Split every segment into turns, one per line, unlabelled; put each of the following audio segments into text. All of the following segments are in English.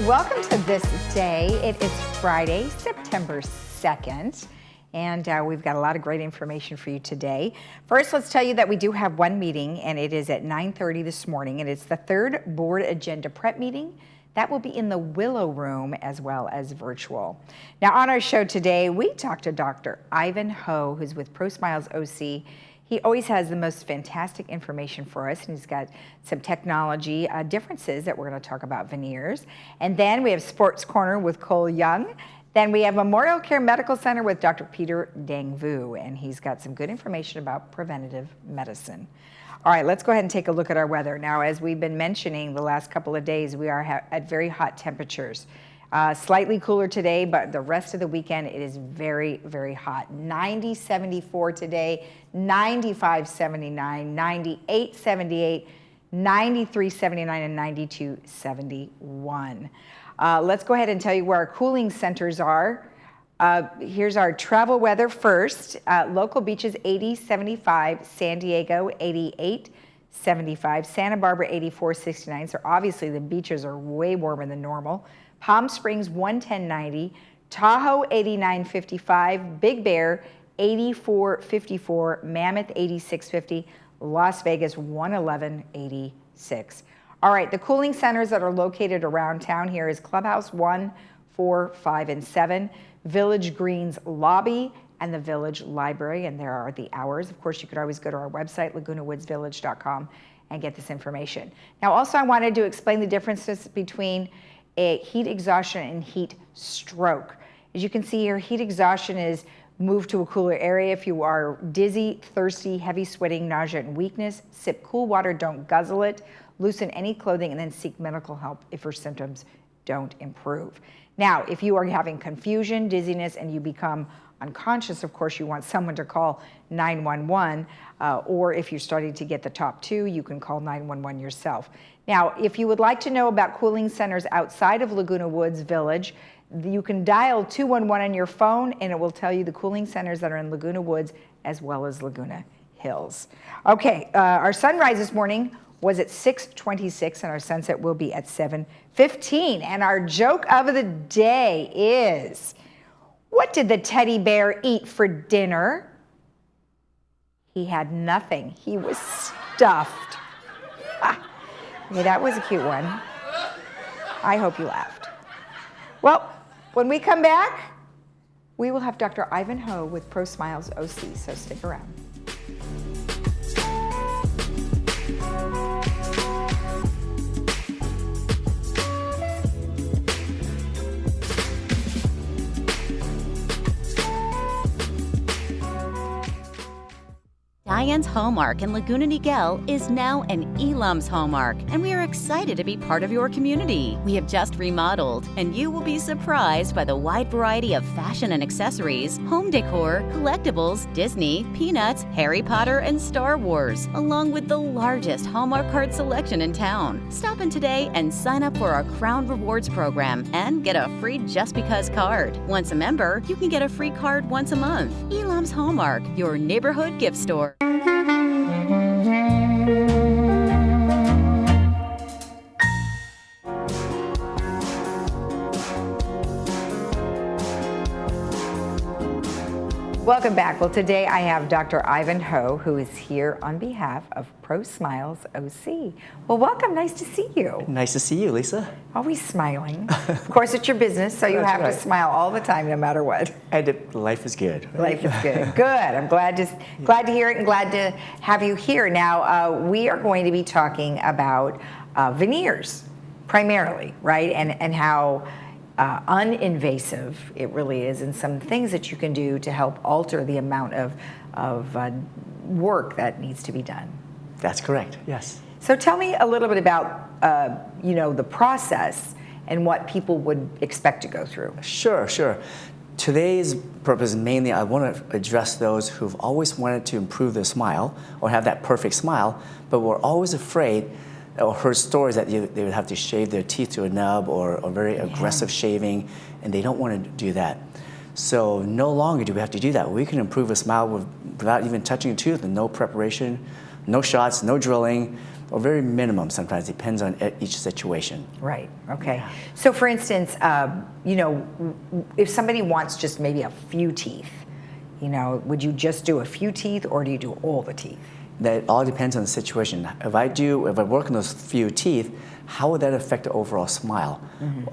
welcome to This Day. It is Friday, September 2nd, and we've got a lot of great information for you today. First, let's tell you that we do have one meeting, and it is at 9:30 this morning, and it's the third board agenda prep meeting. That will be in the Willow Room as well as virtual. Now, on our show today, we talked to Dr. Ivan Ho, who's with ProSmiles OC. He always has the most fantastic information for us, and he's got some technology differences that we're going to talk about veneers. And then we have Sports Corner with Cole Young. Then we have Memorial Care Medical Center with Dr. Peter Dangvu, and he's got some good information about preventative medicine. All right, let's go ahead and take a look at our weather. Now, as we've been mentioning the last couple of days, we are at very hot temperatures. Slightly cooler today, but the rest of the weekend it is very, very hot. 90-74 today, 95-79, 98-78, 93-79, and 92-71. Let's go ahead and tell you where our cooling centers are. Here's our travel weather first. Local beaches 80-75, San Diego 88-75, Santa Barbara 84-69. So obviously the beaches are way warmer than normal. Palm Springs 110-90, Tahoe 89-55, Big Bear 84-54, Mammoth 86-50, Las Vegas 111-86. All right, the cooling centers that are located around town here is Clubhouse 1, 4, 5, and 7, Village Greens Lobby, and the Village Library, and there are the hours. Of course, you could always go to our website, lagunawoodsvillage.com, and get this information. Now, also, I wanted to explain the differences between a heat exhaustion and heat stroke. As you can see here, heat exhaustion is move to a cooler area if you are dizzy, thirsty, heavy sweating, nausea, and weakness. Sip cool water, don't guzzle it. Loosen any clothing and then seek medical help if your symptoms don't improve. Now, if you are having confusion, dizziness, and you become unconscious, of course, you want someone to call 911, or if you're starting to get the top two, you can call 911 yourself. Now, if you would like to know about cooling centers outside of Laguna Woods Village, you can dial 211 on your phone, and it will tell you the cooling centers that are in Laguna Woods as well as Laguna Hills. Okay, our sunrise this morning was at 6:26, and our sunset will be at 7:15. And our joke of the day is, what did the teddy bear eat for dinner? He had nothing. He was stuffed. Yeah, that was a cute one. I hope you laughed. Well, when we come back, we will have Dr. Ivan Ho with ProSmiles OC, so stick around.
Diane's Hallmark in Laguna Niguel is now an Elam's Hallmark, and we are excited to be part of your community. We have just remodeled, and you will be surprised by the wide variety of fashion and accessories, home decor, collectibles, Disney, Peanuts, Harry Potter, and Star Wars, along with the largest Hallmark card selection in town. Stop in today and sign up for our Crown Rewards program and get a free Just Because card. Once a member, you can get a free card once a month. Elam's Hallmark, your neighborhood gift store.
Welcome back. Well, today I have Dr. Ivan Ho, who is here on behalf of ProSmiles OC. Well, welcome. Nice to see you.
Nice to see you, Lisa.
Always smiling. Of course, it's your business, so you have to smile all the time, no matter what.
And life is good.
Life is good. Good. I'm glad to hear it and glad to have you here. Now, we are going to be talking about veneers primarily, right? And how uninvasive it really is, and some things that you can do to help alter the amount of work that needs to be done.
That's correct, yes.
So tell me a little bit about the process and what people would expect to go through.
Sure. Today's purpose mainly, I want to address those who've always wanted to improve their smile or have that perfect smile, but were always afraid or heard stories that they would have to shave their teeth to a nub or very aggressive shaving, and they don't want to do that. So no longer do we have to do that. We can improve a smile without even touching a tooth, and no preparation, no shots, no drilling. or very minimum sometimes, depends on each situation.
Right, okay. So for instance, you know, if somebody wants just maybe a few teeth, you know, would you just do a few teeth or do you do all the teeth?
That all depends on the situation. If I work on those few teeth, how would that affect the overall smile?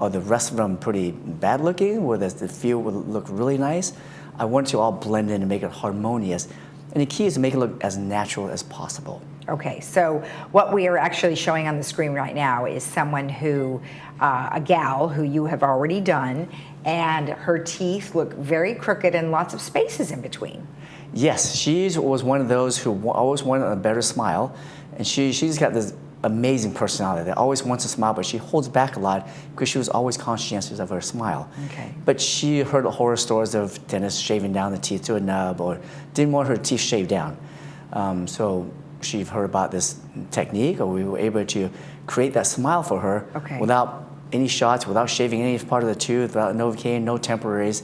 Are the rest of them pretty bad looking? Or does the few would look really nice? I want to all blend in and make it harmonious. And the key is to make it look as natural as possible.
Okay, so what we are actually showing on the screen right now is someone who, a gal who you have already done, and her teeth look very crooked and lots of spaces in between.
Yes, she was one of those who always wanted a better smile, and she's got this amazing personality that always wants to smile, but she holds back a lot because she was always conscientious of her smile.
Okay.
But she heard horror stories of dentists shaving down the teeth to a nub, or didn't want her teeth shaved down. So she heard about this technique, or we were able to create that smile for her without any shots, without shaving any part of the tooth, without Novocaine, no temporaries.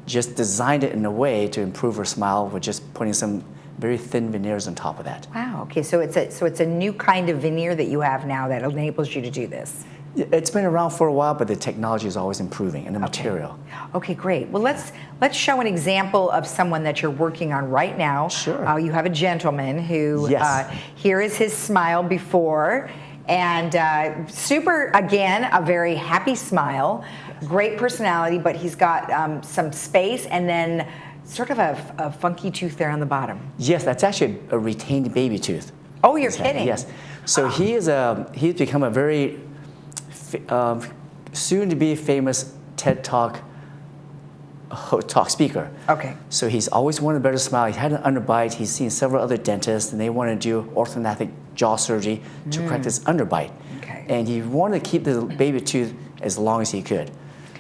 Just designed it in a way to improve her smile with just putting some very thin veneers on top of that.
Wow. Okay. So it's a new kind of veneer that you have now that enables you to do this.
It's been around for a while, but the technology is always improving, and the material.
Okay, great. Well, let's show an example of someone that you're working on right now.
Sure.
You have a gentleman who,
Yes.
Here is his smile before, and super, again, a very happy smile, great personality, but he's got some space and then sort of a funky tooth there on the bottom.
Yes, that's actually a retained baby tooth.
Oh, you're kidding?
Yes. So he's become a very soon-to-be famous TED Talk speaker.
Okay.
So he's always wanted a better smile. He had an underbite. He's seen several other dentists, and they want to do orthodontic jaw surgery to correct his underbite.
Okay.
And he wanted to keep the baby tooth as long as he could.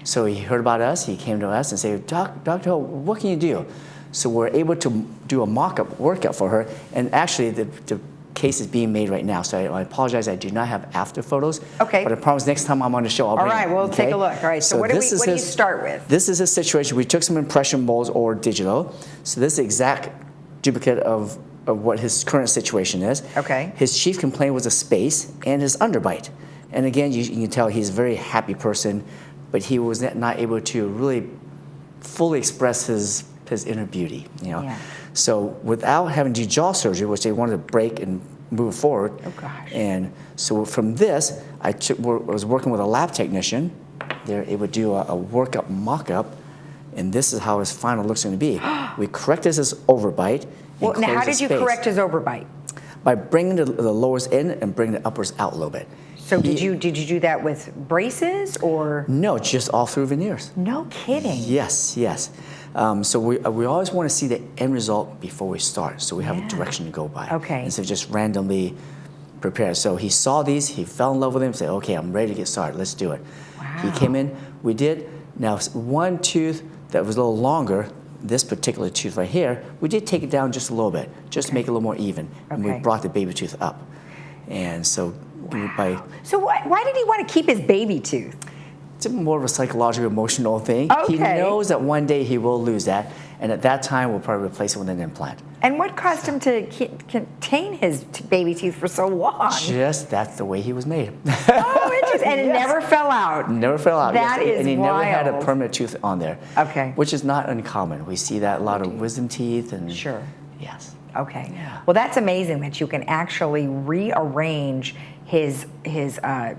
So he heard about us. He came to us and said, Dr. Ho, what can you do? So we're able to do a mock-up workout for her. And actually, the case is being made right now. So I apologize, I do not have after photos.
Okay.
But I promise next time I'm on the show, I'll bring
All right,
it,
we'll
okay?
take a look. All right, so what do you start with?
This is a situation. We took some impression molds or digital. So this is the exact duplicate of what his current situation is.
Okay.
His chief complaint was a space and his underbite. And again, you can tell he's a very happy person, but he was not able to really fully express his inner beauty, you know.
Yeah.
So without having to do jaw surgery, which they wanted to break and move forward.
Oh gosh.
And so from this, I was working with a lab technician. They're able to do a workup mock-up, and this is how his final look's going to be. We corrected his overbite.
Well, now how did you correct his overbite?
By bringing the lowers in and bringing the uppers out a little bit.
So did you do that with braces or?
No, just all through veneers.
No kidding.
Yes, yes. So we always want to see the end result before we start, so we have a direction to go by.
Okay.
Instead of just randomly prepare. So he saw these, he fell in love with them, said, okay, I'm ready to get started, let's do it.
Wow.
He came in, we did. Now, one tooth that was a little longer, this particular tooth right here, we did take it down just a little bit, just to make it a little more even. And we brought the baby tooth up. And so
So why did he want to keep his baby tooth?
it's more of a psychological, emotional thing.
Okay.
He knows that one day he will lose that, and at that time we'll probably replace it with an implant.
And what caused him to contain his baby teeth for so long?
Just that's the way he was made.
Oh, interesting. And it never fell out.
Never fell out.
That
yes.
is
And he never had a
wild.
permanent tooth on there.
Okay.
Which is not uncommon. We see that a lot of wisdom teeth and
Sure.
yes.
Okay.
Yeah.
Well, that's amazing that you can actually rearrange his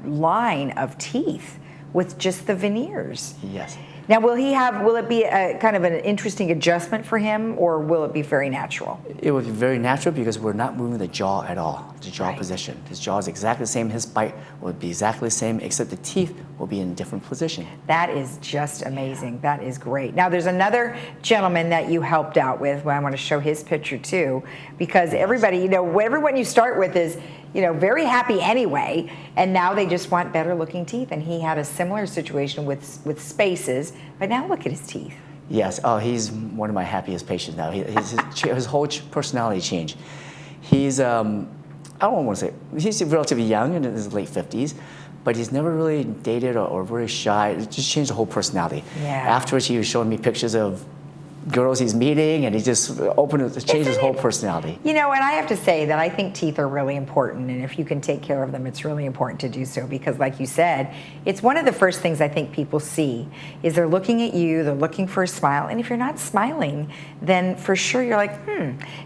line of teeth with just the veneers.
Yes.
Now, will it be a kind of an interesting adjustment for him, or will it be very natural?
It would be very natural because we're not moving the jaw at all, the jaw
Right.
position. His jaw is exactly the same, his bite will be exactly the same, except the teeth will be in a different position.
That is just amazing. That is great. Now, there's another gentleman that you helped out with. Well, I want to show his picture too, because everybody, everyone you start with is, very happy anyway, and now they just want better looking teeth. And he had a similar situation with spaces, but now look at his teeth.
Yes, oh, he's one of my happiest patients now. His whole personality changed. He's, I don't want to say, he's relatively young, in his late 50s, but he's never really dated or very shy. It just changed the whole personality.
Yeah.
Afterwards, he was showing me pictures of girls he's meeting, and he just changed his whole personality.
You know, and I have to say that I think teeth are really important, and if you can take care of them, it's really important to do so, because like you said, it's one of the first things I think people see is they're looking at you, they're looking for a smile, and if you're not smiling, then for sure you're like,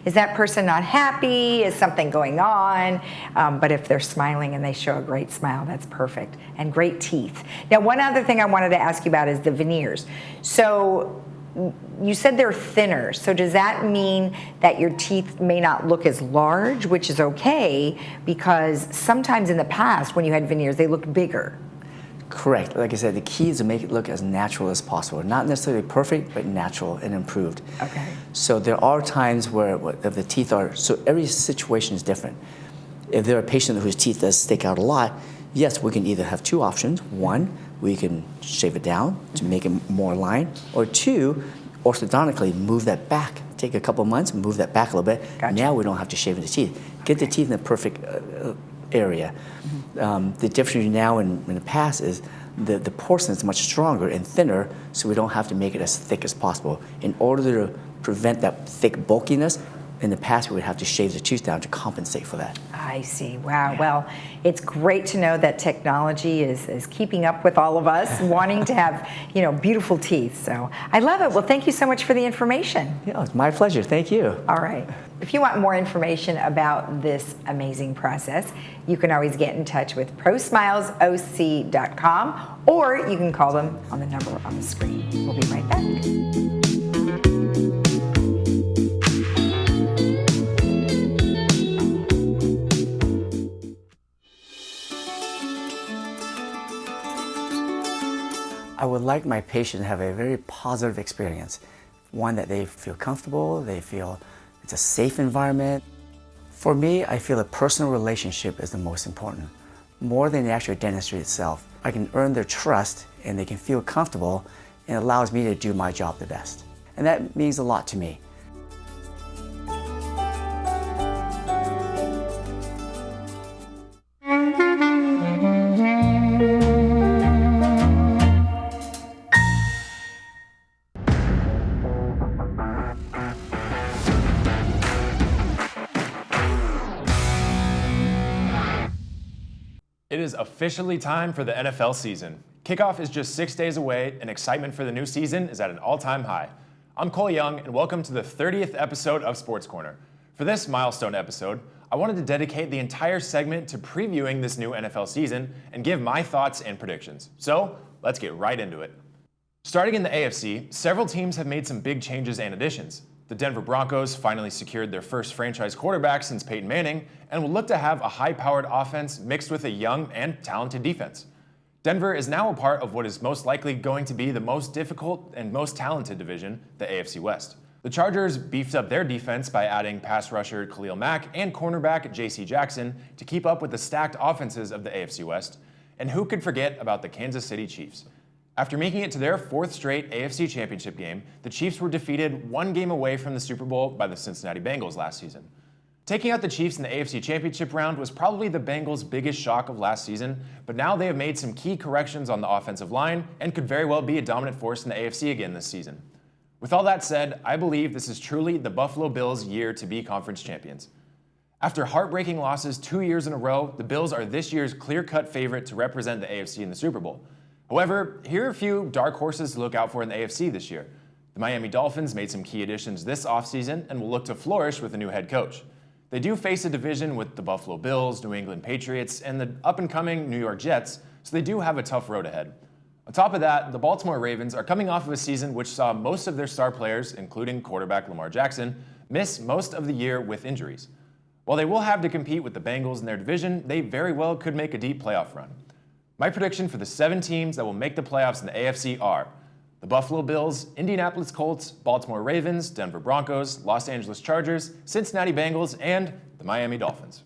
is that person not happy? Is something going on? But if they're smiling and they show a great smile, that's perfect, and great teeth. Now, one other thing I wanted to ask you about is the veneers. So you said they're thinner, so does that mean that your teeth may not look as large, which is okay, because sometimes in the past when you had veneers, they looked bigger?
Correct. Like I said, the key is to make it look as natural as possible. Not necessarily perfect, but natural and improved.
Okay.
So there are times where if the teeth are, so every situation is different. If they're a patient whose teeth does stick out a lot, yes, we can either have two options. One, we can shave it down to make it more aligned, or two, orthodontically move that back. Take a couple months, move that back a little bit.
Gotcha.
Now we don't have to shave the teeth. Get the teeth in the perfect area. The difference now and in the past is the porcelain is much stronger and thinner, so we don't have to make it as thick as possible. In order to prevent that thick bulkiness, in the past we would have to shave the tooth down to compensate for that.
I see. Wow. Well, it's great to know that technology is keeping up with all of us, wanting to have, beautiful teeth. So I love it. Well, thank you so much for the information.
Yeah, it's my pleasure. Thank you.
All right. If you want more information about this amazing process, you can always get in touch with prosmilesoc.com, or you can call them on the number on the screen. We'll be right back.
I would like my patient to have a very positive experience. One that they feel comfortable, they feel it's a safe environment. For me, I feel a personal relationship is the most important, more than the actual dentistry itself. I can earn their trust and they can feel comfortable, and it allows me to do my job the best. And that means a lot to me.
It is officially time for the NFL season. Kickoff is just 6 days away, and excitement for the new season is at an all-time high. I'm Cole Young, and welcome to the 30th episode of Sports Corner. For this milestone episode, I wanted to dedicate the entire segment to previewing this new NFL season and give my thoughts and predictions. So, let's get right into it. Starting in the AFC, several teams have made some big changes and additions. The Denver Broncos finally secured their first franchise quarterback since Peyton Manning and will look to have a high-powered offense mixed with a young and talented defense. Denver is now a part of what is most likely going to be the most difficult and most talented division, the AFC West. The Chargers beefed up their defense by adding pass rusher Khalil Mack and cornerback J.C. Jackson to keep up with the stacked offenses of the AFC West. And who could forget about the Kansas City Chiefs? After making it to their fourth straight AFC Championship game, the Chiefs were defeated one game away from the Super Bowl by the Cincinnati Bengals last season. Taking out the Chiefs in the AFC Championship round was probably the Bengals' biggest shock of last season, but now they have made some key corrections on the offensive line and could very well be a dominant force in the AFC again this season. With all that said, I believe this is truly the Buffalo Bills' year to be conference champions. After heartbreaking losses 2 years in a row, the Bills are this year's clear-cut favorite to represent the AFC in the Super Bowl. However, here are a few dark horses to look out for in the AFC this year. The Miami Dolphins made some key additions this offseason and will look to flourish with a new head coach. They do face a division with the Buffalo Bills, New England Patriots, and the up-and-coming New York Jets, so they do have a tough road ahead. On top of that, the Baltimore Ravens are coming off of a season which saw most of their star players, including quarterback Lamar Jackson, miss most of the year with injuries. While they will have to compete with the Bengals in their division, they very well could make a deep playoff run. My prediction for the 7 teams that will make the playoffs in the AFC are the Buffalo Bills, Indianapolis Colts, Baltimore Ravens, Denver Broncos, Los Angeles Chargers, Cincinnati Bengals, and the Miami Dolphins.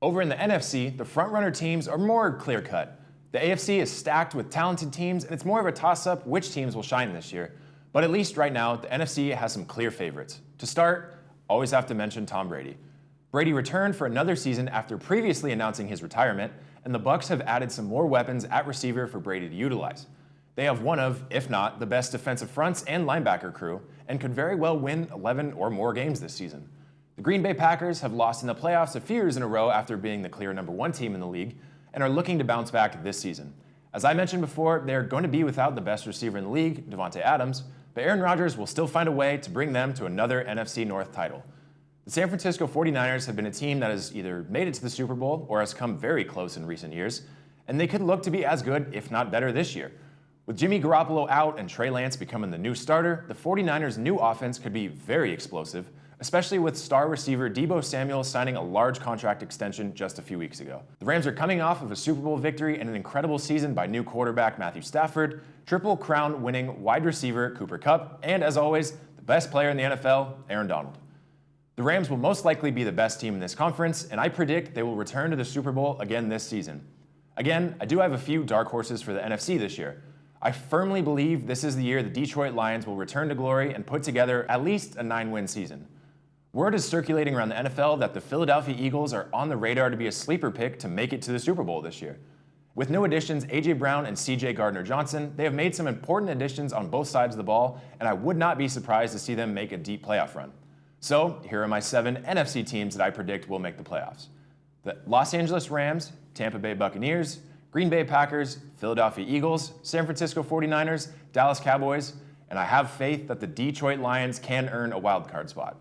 Over in the NFC, the front-runner teams are more clear-cut. The AFC is stacked with talented teams, and it's more of a toss-up which teams will shine this year. But at least right now, the NFC has some clear favorites. To start, always have to mention Tom Brady. Brady returned for another season after previously announcing his retirement, and the Bucs have added some more weapons at receiver for Brady to utilize. They have one of, if not, the best defensive fronts and linebacker crew, and could very well win 11 or more games this season. The Green Bay Packers have lost in the playoffs a few years in a row after being the clear number one team in the league and are looking to bounce back this season. As I mentioned before, they're going to be without the best receiver in the league, Devontae Adams, but Aaron Rodgers will still find a way to bring them to another NFC North title. The San Francisco 49ers have been a team that has either made it to the Super Bowl or has come very close in recent years, and they could look to be as good, if not better, this year. With Jimmy Garoppolo out and Trey Lance becoming the new starter, the 49ers' new offense could be very explosive, especially with star receiver Deebo Samuel signing a large contract extension just a few weeks ago. The Rams are coming off of a Super Bowl victory and an incredible season by new quarterback Matthew Stafford, Triple Crown winning wide receiver Cooper Kupp, and as always, the best player in the NFL, Aaron Donald. The Rams will most likely be the best team in this conference, and I predict they will return to the Super Bowl again this season. Again, I do have a few dark horses for the NFC this year. I firmly believe this is the year the Detroit Lions will return to glory and put together at least a 9-win season. Word is circulating around the NFL that the Philadelphia Eagles are on the radar to be a sleeper pick to make it to the Super Bowl this year. With new additions A.J. Brown and C.J. Gardner-Johnson, they have made some important additions on both sides of the ball, and I would not be surprised to see them make a deep playoff run. So, here are my 7 NFC teams that I predict will make the playoffs. The Los Angeles Rams, Tampa Bay Buccaneers, Green Bay Packers, Philadelphia Eagles, San Francisco 49ers, Dallas Cowboys, and I have faith that the Detroit Lions can earn a wildcard spot.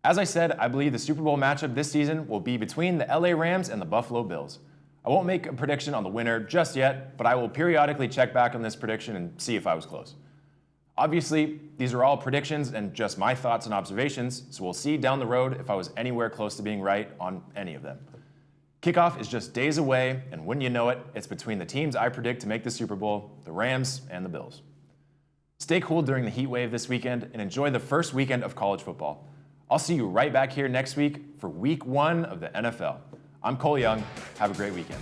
As I said, I believe the Super Bowl matchup this season will be between the LA Rams and the Buffalo Bills. I won't make a prediction on the winner just yet, but I will periodically check back on this prediction and see if I was close. Obviously, these are all predictions and just my thoughts and observations, so we'll see down the road if I was anywhere close to being right on any of them. Kickoff is just days away, and wouldn't you know it, it's between the teams I predict to make the Super Bowl, the Rams and the Bills. Stay cool during the heat wave this weekend and enjoy the first weekend of college football. I'll see you right back here next week for week 1 of the NFL. I'm Cole Young. Have a great weekend.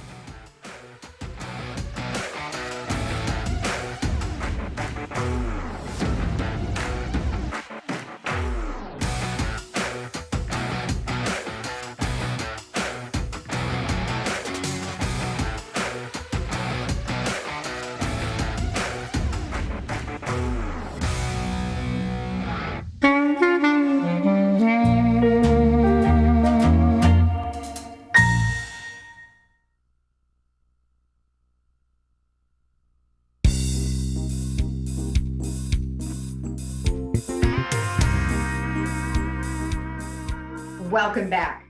Welcome back.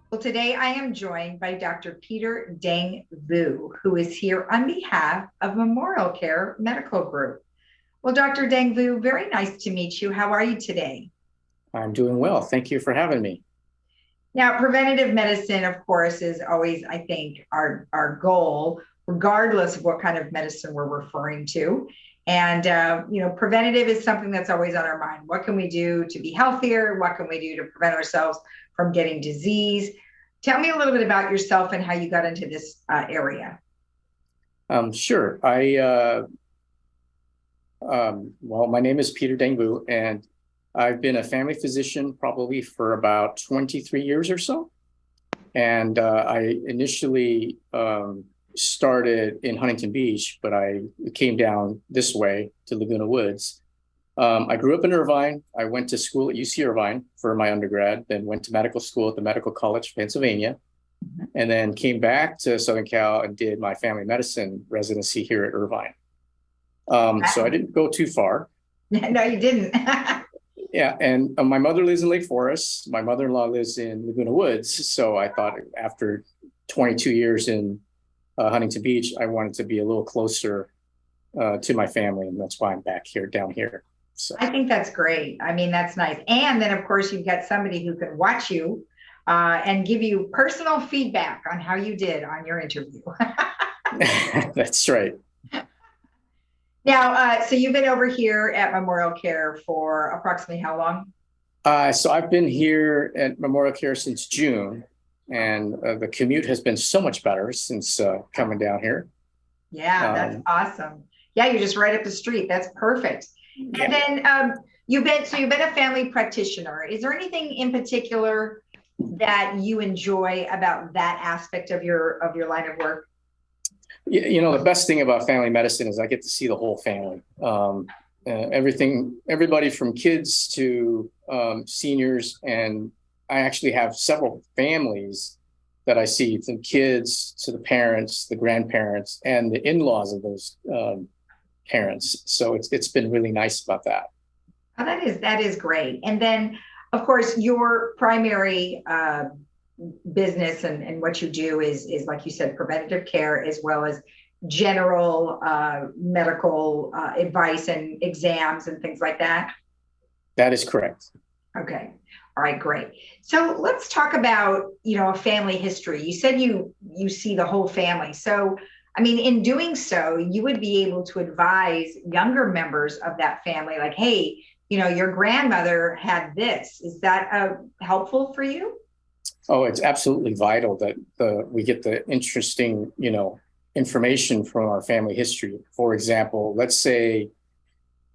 Well, today I am joined by Dr. Peter Dang Vu, who is here on behalf of Memorial Care Medical Group. Well, Dr. Dang Vu, very nice to meet you. How are you today?
I'm doing well. Thank you for having me.
Now, preventative medicine, of course, is always, I think, our goal, regardless of what kind of medicine we're referring to. And, preventative is something that's always on our mind. What can we do to be healthier? What can we do to prevent ourselves from getting disease? Tell me a little bit about yourself and how you got into this area.
Sure. My name is Peter Dang Vu, and I've been a family physician probably for about 23 years or so. And I initially started in Huntington Beach, but I came down this way to Laguna Woods. I grew up in Irvine. I went to school at UC Irvine for my undergrad, then went to medical school at the Medical College of Pennsylvania, and then came back to Southern Cal and did my family medicine residency here at Irvine. So I didn't go too far.
No, you didn't.
Yeah, and my mother lives in Lake Forest. My mother-in-law lives in Laguna Woods. So I thought after 22 years in Huntington Beach, I wanted to be a little closer to my family, and that's why I'm back here, down here. So
I think that's great. I mean, that's nice. And then, of course, you've got somebody who can watch you and give you personal feedback on how you did on your interview.
That's right.
Now, so you've been over here at Memorial Care for approximately how long?
So I've been here at Memorial Care since June, and the commute has been so much better since coming down here.
Yeah, that's awesome. Yeah, you're just right up the street. That's perfect.
Yeah.
And then you've been a family practitioner. Is there anything in particular that you enjoy about that aspect of your line of work?
The best thing about family medicine is I get to see the whole family. everybody from kids to seniors. And I actually have several families that I see, from kids to the parents, the grandparents, and the in-laws of those parents. So it's been really nice about that.
Oh, that is great. And then, of course, your primary business and what you do is like you said, preventative care, as well as general medical advice and exams and things like that.
That is correct.
Okay. All right, great. So let's talk about, a family history. You said you see the whole family. So, I mean, in doing so, you would be able to advise younger members of that family, like, hey, your grandmother had this. Is that helpful for you?
Oh, it's absolutely vital that we get the interesting, information from our family history. For example, let's say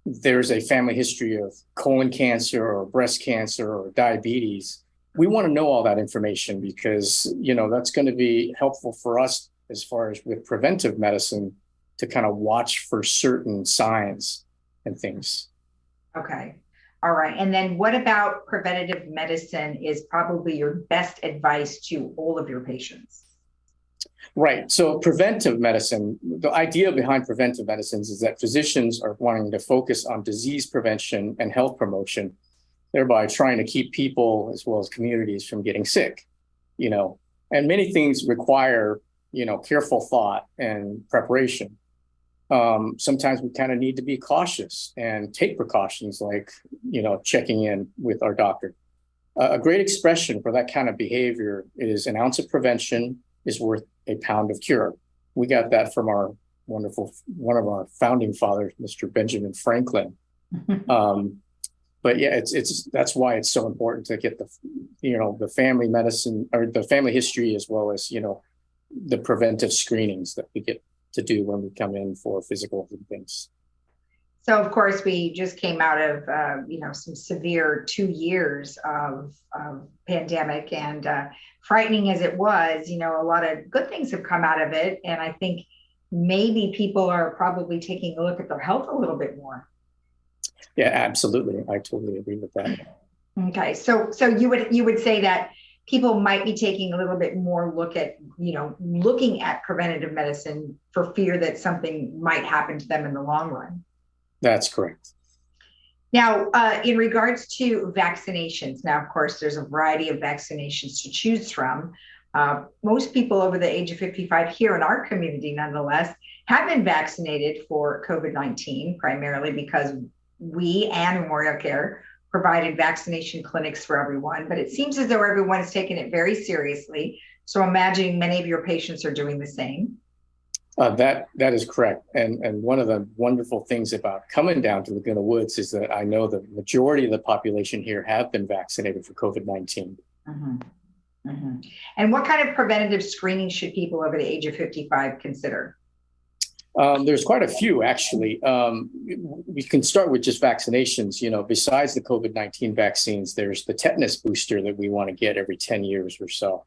there's a family history of colon cancer or breast cancer or diabetes. We want to know all that information because, that's going to be helpful for us as far as with preventive medicine to kind of watch for certain signs and things.
Okay. All right. And then what about preventative medicine is probably your best advice to all of your patients?
Right. So preventive medicine, the idea behind preventive medicines is that physicians are wanting to focus on disease prevention and health promotion, thereby trying to keep people as well as communities from getting sick, and many things require, careful thought and preparation. Sometimes we kind of need to be cautious and take precautions like, checking in with our doctor. A great expression for that kind of behavior is an ounce of prevention is worth a pound of cure. We got that from one of our founding fathers, Mr. Benjamin Franklin. But yeah, that's why it's so important to get the family medicine or the family history, as well as, the preventive screenings that we get to do when we come in for physicals and things.
So, of course, we just came out of, some severe 2 years of pandemic, and frightening as it was, a lot of good things have come out of it. And I think maybe people are probably taking a look at their health a little bit more.
Yeah, absolutely. I totally agree with that.
Okay. So you would say that people might be taking a little bit more look at, looking at preventative medicine for fear that something might happen to them in the long run.
That's correct.
Now, in regards to vaccinations, now, of course, there's a variety of vaccinations to choose from. Most people over the age of 55 here in our community, nonetheless, have been vaccinated for COVID-19, primarily because we and Memorial Care provided vaccination clinics for everyone. But it seems as though everyone is taking it very seriously. So I'm imagining many of your patients are doing the same.
That is correct. And one of the wonderful things about coming down to Laguna Woods is that I know the majority of the population here have been vaccinated for COVID-19.
Mm-hmm. Mm-hmm. And what kind of preventative screening should people over the age of 55 consider?
There's quite a few, actually. We can start with just vaccinations. Besides the COVID-19 vaccines, there's the tetanus booster that we want to get every 10 years or so.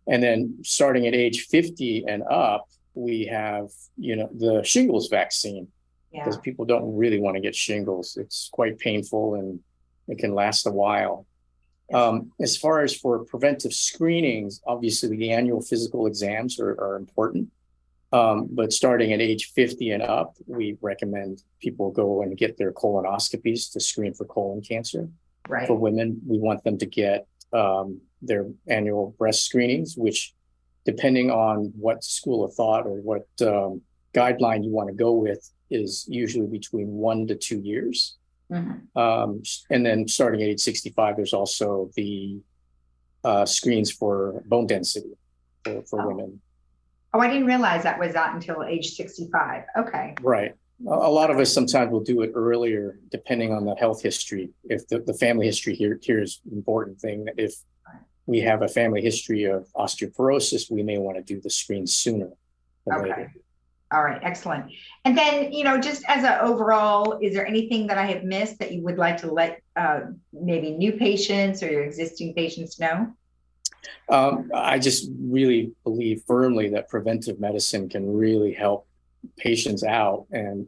And then starting at age 50 and up, we have, the shingles vaccine, because people don't really want to get shingles. It's quite painful and it can last a while. As far as for preventive screenings, obviously the annual physical exams are important. But starting at age 50 and up, we recommend people go and get their colonoscopies to screen for colon cancer.
Right.
For women, we want them to get their annual breast screenings, which, depending on what school of thought or what guideline you want to go with, is usually between 1 to 2 years. Mm-hmm. And then starting at age 65, there's also the screens for bone density for women.
Oh, I didn't realize that was not until age 65. Okay.
Right. A lot of us sometimes will do it earlier, depending on the health history. If the family history here is an important thing. If we have a family history of osteoporosis, we may want to do the screen sooner than later.
All right. Excellent. And then, just as an overall, is there anything that I have missed that you would like to let maybe new patients or your existing patients know?
I just really believe firmly that preventive medicine can really help patients out. And,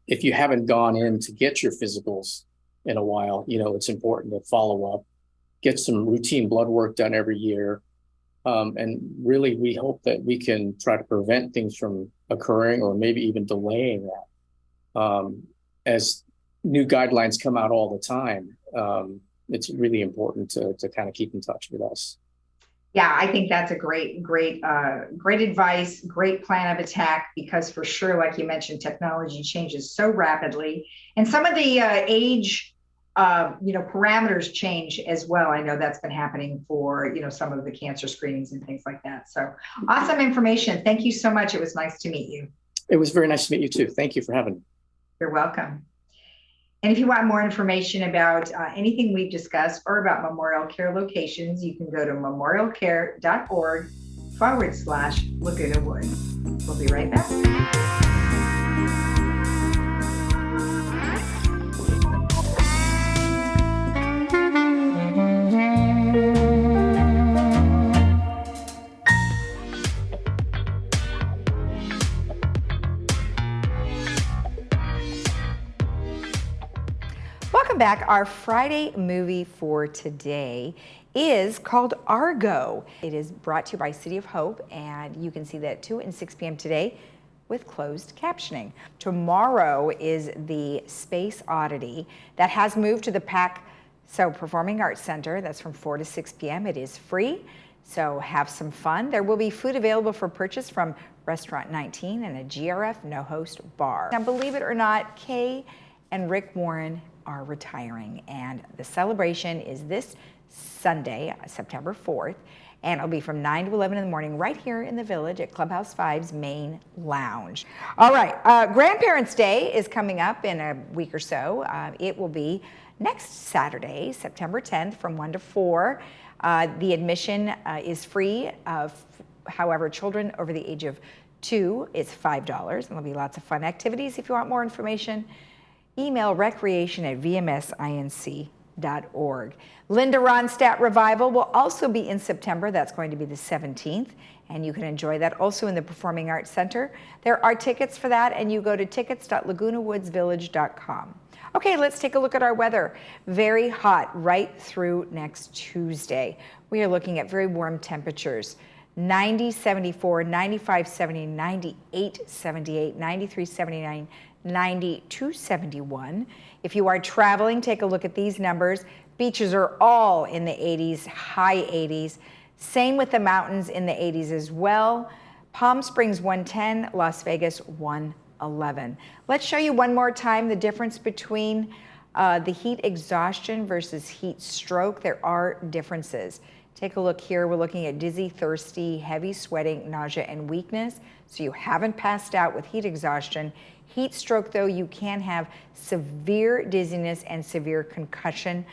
if you haven't gone in to get your physicals in a while, it's important to follow up, get some routine blood work done every year. And really, we hope that we can try to prevent things from occurring or maybe even delaying that. As new guidelines come out all the time, it's really important to kind of keep in touch with us.
Yeah, I think that's a great advice, great plan of attack, because for sure, like you mentioned, technology changes so rapidly, and some of the age, parameters change as well. I know that's been happening for, some of the cancer screenings and things like that. So awesome information. Thank you so much. It was nice to meet you.
It was very nice to meet you too. Thank you for having me.
You're welcome. And if you want more information about anything we've discussed or about Memorial Care locations, you can go to memorialcare.org/Laguna Woods. We'll be right back. Welcome back. Our Friday movie for today is called Argo. It is brought to you by City of Hope, and you can see that at 2 and 6 p.m. today with closed captioning. Tomorrow is the Space Oddity that has moved to the Performing Arts Center. That's from 4 to 6 p.m. It is free, so have some fun. There will be food available for purchase from Restaurant 19 and a GRF no-host bar. Now, believe it or not, Kay and Rick Warren are retiring, and the celebration is this Sunday, September 4th, and it'll be from 9 to 11 in the morning right here in the Village at Clubhouse 5's main lounge. All right, Grandparents' Day is coming up in a week or so. It will be next Saturday, September 10th from 1 to 4. The admission is free. However, children over the age of 2 is $5, and there'll be lots of fun activities. If you want more information, email recreation@vmsinc.org. Linda Ronstadt Revival will also be in September. That's going to be the 17th, and you can enjoy that also in the Performing Arts Center. There are tickets for that, and you go to tickets.lagunawoodsvillage.com. Okay, let's take a look at our weather. Very hot right through next Tuesday. We are looking at very warm temperatures. 90, 74, 95, 70, 98, 78, 93, 79, 92, 71. If you are traveling, take a look at these numbers. Beaches are all in the 80s, high 80s. Same with the mountains in the 80s as well. Palm Springs 110, Las Vegas 111. Let's show you one more time the difference between the heat exhaustion versus heat stroke. There are differences. Take a look here. We're looking at dizzy, thirsty, heavy sweating, nausea, and weakness. So you haven't passed out with heat exhaustion. Heat stroke, though, you can have severe dizziness and severe confusion,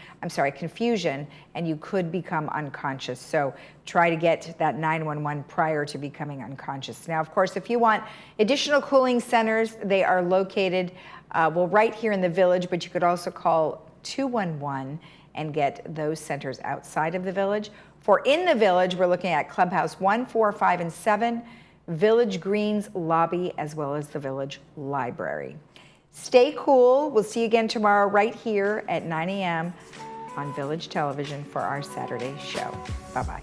and you could become unconscious. So try to get that 911 prior to becoming unconscious. Now, of course, if you want additional cooling centers, they are located, right here in the Village, but you could also call 211 and get those centers outside of the Village. For in the Village, we're looking at Clubhouse 1, 4, 5, and 7, Village Greens Lobby, as well as the Village Library. Stay cool. We'll see you again tomorrow right here at 9 a.m. on Village Television for our Saturday show. Bye-bye.